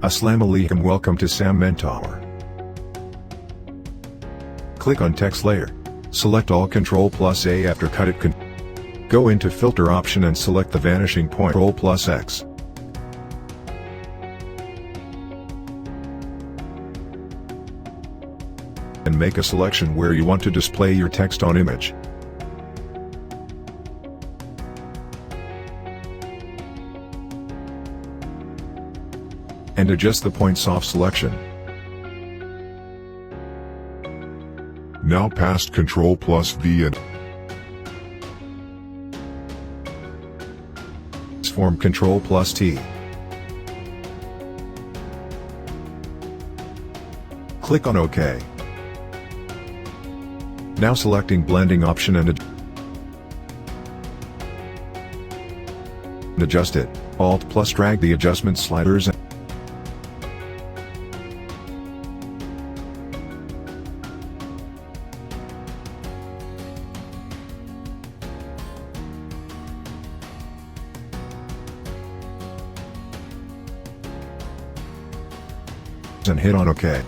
Assalamu alaikum, welcome to Sam Mentor. Click on text layer. Select all Ctrl+A after cut it. Go into filter option and select the vanishing point Ctrl+X. And make a selection where you want to display your text on image. And adjust the points off selection. Now past Ctrl+V and Form Ctrl+T. Click on OK. Now selecting blending option and adjust it. Alt+ drag the adjustment sliders and hit on OK.